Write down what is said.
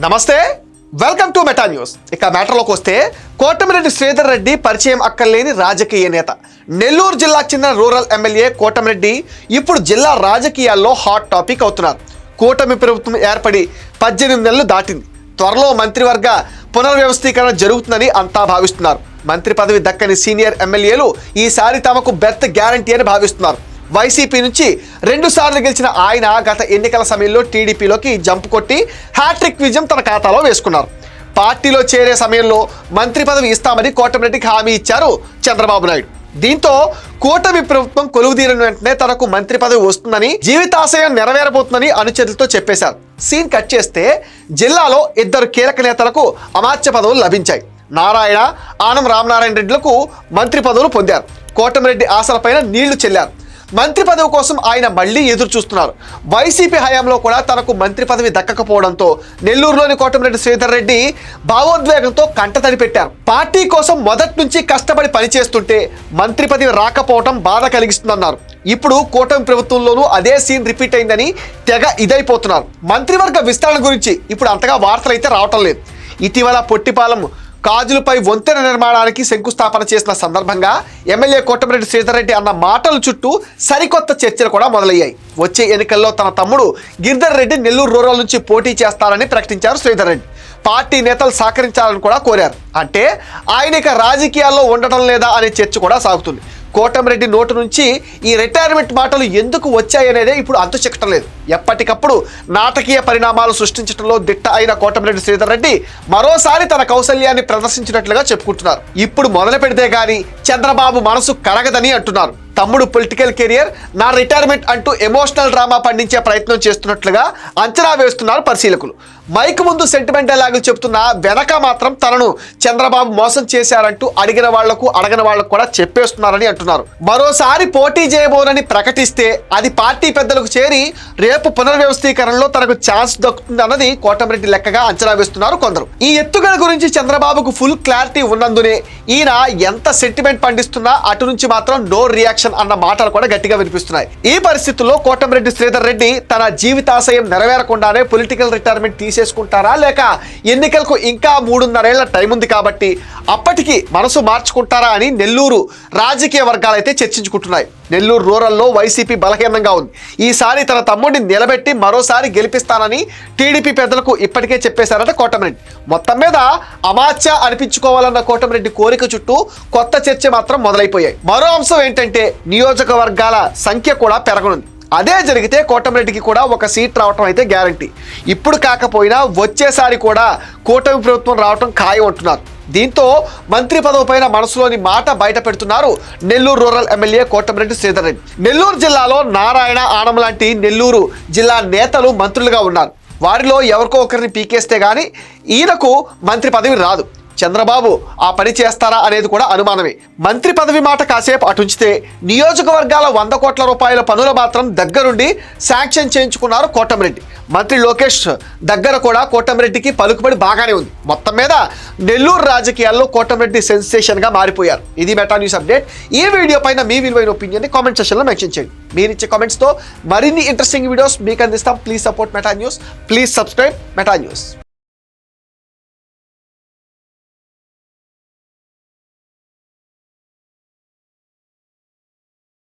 నమస్తే, welcome to meta news. ఇక మ్యాటర్లోకి వస్తే కోటమిరెడ్డి శ్రీధర్ రెడ్డి పరిచయం అక్కర్లేని రాజకీయ నేత. నెల్లూరు జిల్లాకు చెందిన రూరల్ ఎమ్మెల్యే కోటమిరెడ్డి ఇప్పుడు జిల్లా రాజకీయాల్లో హాట్ టాపిక్ అవుతున్నారు. కూటమి ప్రభుత్వం ఏర్పడి 18 నెలలు దాటింది. త్వరలో మంత్రివర్గ పునర్వ్యవస్థీకరణ జరుగుతుందని అంతా భావిస్తున్నారు. మంత్రి పదవి దక్కని సీనియర్ ఎమ్మెల్యేలు ఈసారి తమకు బెర్త్ గ్యారంటీ అని భావిస్తున్నారు. వైసీపీ నుంచి 2 సార్లు గెలిచిన ఆయన గత ఎన్నికల సమయంలో టీడీపీలోకి జంప్ కొట్టి హ్యాట్రిక్ విజయం తన ఖాతాలో వేసుకున్నారు. పార్టీలో చేరే సమయంలో మంత్రి పదవి ఇస్తామని కోటమిరెడ్డికి హామీ ఇచ్చారు చంద్రబాబు నాయుడు. దీంతో కూటమి ప్రభుత్వం కొలువుదీరిన వెంటనే తనకు మంత్రి పదవి వస్తుందని, జీవితాశయం నెరవేరబోతుందని అనుచరులతో చెప్పేశారు. సీన్ కట్ చేస్తే జిల్లాలో 2 కీలక నేతలకు అమాత్య పదవులు లభించాయి. నారాయణ, ఆనం రామనారాయణ రెడ్డిలకు మంత్రి పదవులు పొందారు. కోటమిరెడ్డి ఆశలపైన నీళ్లు చెల్లారు. మంత్రి పదవి కోసం ఆయన మళ్లీ ఎదురు చూస్తున్నారు. వైసీపీ హయాంలో కూడా తనకు మంత్రి పదవి దక్కకపోవడంతో నెల్లూరులోని కోటమిరెడ్డి శ్రీధర్ రెడ్డి భావోద్వేగంతో కంటతడి పెట్టారు. పార్టీ కోసం మొదటి నుంచి కష్టపడి పనిచేస్తుంటే మంత్రి పదవి రాకపోవడం బాధ కలిగిస్తుందన్నారు. ఇప్పుడు కూటమి ప్రభుత్వంలోనూ అదే సీన్ రిపీట్ అయిందని తెగ ఇదైపోతున్నారు. మంత్రివర్గ విస్తరణ గురించి ఇప్పుడు అంతగా వార్తలు అయితే రావటం లేదు. ఇటీవల పొట్టిపాలెం కాజులపై వంతెన నిర్మాణానికి శంకుస్థాపన చేసిన సందర్భంగా ఎమ్మెల్యే కోటమిరెడ్డి శ్రీధర్ రెడ్డి అన్న మాటల చుట్టూ సరికొత్త చర్చలు కూడా మొదలయ్యాయి. వచ్చే ఎన్నికల్లో తన తమ్ముడు గిరిధర్ రెడ్డి నెల్లూరు రూరల్ నుంచి పోటీ చేస్తారని ప్రకటించారు శ్రీధర్ రెడ్డి. పార్టీ నేతలు సహకరించాలని కూడా కోరారు. అంటే ఆయన ఇక రాజకీయాల్లో ఉండటం లేదా అనే చర్చ కూడా సాగుతుంది. కోటమిరెడ్డి నోటు నుంచి ఈ రిటైర్మెంట్ మాటలు ఎందుకు వచ్చాయనేదే ఇప్పుడు అంతు చిక్కటం లేదు. ఎప్పటికప్పుడు నాటకీయ పరిణామాలు సృష్టించడంలో దిట్ట అయిన కోటమిరెడ్డి శ్రీధర్ రెడ్డి మరోసారి తన కౌశల్యాన్ని ప్రదర్శించినట్లుగా చెప్పుకుంటున్నారు. ఇప్పుడు మొదలు పెడితే గానీ చంద్రబాబు మనసు కరగదని అంటున్నారు. తమ్ముడు పొలిటికల్ కెరియర్, నా రిటైర్మెంట్ అంటూ ఎమోషనల్ డ్రామా పండించే ప్రయత్నం చేస్తున్నట్లుగా అంచనా వేస్తున్నారు పరిశీలకులు. మైక్ ముందు సెంటిమెంట్ డైలాగులు చెబుతున్నా వెనక మాత్రం తనను చంద్రబాబు మోసం చేశారంటూ అడిగిన వాళ్లకు అడగని వాళ్లకు కూడా చెప్పేస్తున్నారని అంటున్నారు. మరోసారి పోటీ చేయబోనని ప్రకటిస్తే అది పార్టీ పెద్దలకు చేరి రేపు పునర్వ్యవస్థీకరణలో తనకు ఛాన్స్ దక్కుతుంది అన్నది కోటమిరెడ్డి లెక్కగా అంచనా వేస్తున్నారు కొందరు. ఈ ఎత్తుగడ గురించి చంద్రబాబుకు ఫుల్ క్లారిటీ ఉన్నందునే ఈయన ఎంత సెంటిమెంట్ పండిస్తున్నా అటు నుంచి మాత్రం నో రియాక్షన్ అన్న మాటలు కూడా గట్టిగా వినిపిస్తున్నాయి. ఈ పరిస్థితుల్లో కోటమిరెడ్డి శ్రీధర్ రెడ్డి తన జీవితాశయం నెరవేరకుండానే పొలిటికల్ రిటైర్మెంట్ తీసేసుకుంటారా, లేక ఎన్నికలకు ఇంకా 3.5 ఏళ్ల టైం ఉంది కాబట్టి అప్పటికి మనసు మార్చుకుంటారా అని నెల్లూరు రాజకీయ వర్గాలు అయితే చర్చించుకుంటున్నాయి. నెల్లూరు రూరల్లో వైసీపీ బలహీనంగా ఉంది. ఈసారి తన తమ్ముడిని నిలబెట్టి మరోసారి గెలిపిస్తానని టీడీపీ పెద్దలకు ఇప్పటికే చెప్పేశారట కోటమిరెడ్డి. మొత్తం మీద అమాత్య అనిపించుకోవాలన్న కోటమిరెడ్డి కోరిక చుట్టూ కొత్త చర్చ మాత్రం మొదలైపోయాయి. మరో అంశం ఏంటంటే నియోజకవర్గాల సంఖ్య కూడా పెరగనుంది. అదే జరిగితే కోటమిరెడ్డికి కూడా ఒక సీట్ రావటం అయితే గ్యారంటీ. ఇప్పుడు కాకపోయినా వచ్చేసారి కూడా కూటమి ప్రభుత్వం రావటం ఖాయం అంటున్నారు. దీంతో మంత్రి పదవి పైన మనసులోని మాట బయట పెడుతున్నారు నెల్లూరు రూరల్ ఎమ్మెల్యే కోటమిరెడ్డి శ్రీధర్ రెడ్డి. నెల్లూరు జిల్లాలో నారాయణ, ఆనం లాంటి నెల్లూరు జిల్లా నేతలు మంత్రులుగా ఉన్నారు. వారిలో ఎవరికో ఒకరిని పీకేస్తే గానీ ఈయనకు మంత్రి పదవి రాదు. చంద్రబాబు ఆ పని చేస్తారా అనేది కూడా అనుమానమే. మంత్రి పదవి మాట కాసేపు అటుంచితే నియోజకవర్గాల 100 కోట్ల రూపాయల పనులు మాత్రం దగ్గరుండి శాంక్షన్ చేయించుకున్నారు కోటమిరెడ్డి. మంత్రి లోకేష్ దగ్గర కూడా కోటమిరెడ్డికి పలుకుబడి బాగానే ఉంది. మొత్తం మీద నెల్లూరు రాజకీయాల్లో కోటమిరెడ్డి సెన్సేషన్ గా మారిపోయారు. ఇది మెటా న్యూస్ అప్డేట్. ఈ వీడియో పైన మీ విలువైన ఒపీనియన్ ని కామెంట్ సెక్షన్ లో మెన్షన్ చేయండి. మీరు ఇచ్చే కామెంట్స్ తో మరిన్ని ఇంట్రెస్టింగ్ వీడియోస్ మీకు అందిస్తాం. Please support meta news. Please subscribe meta news.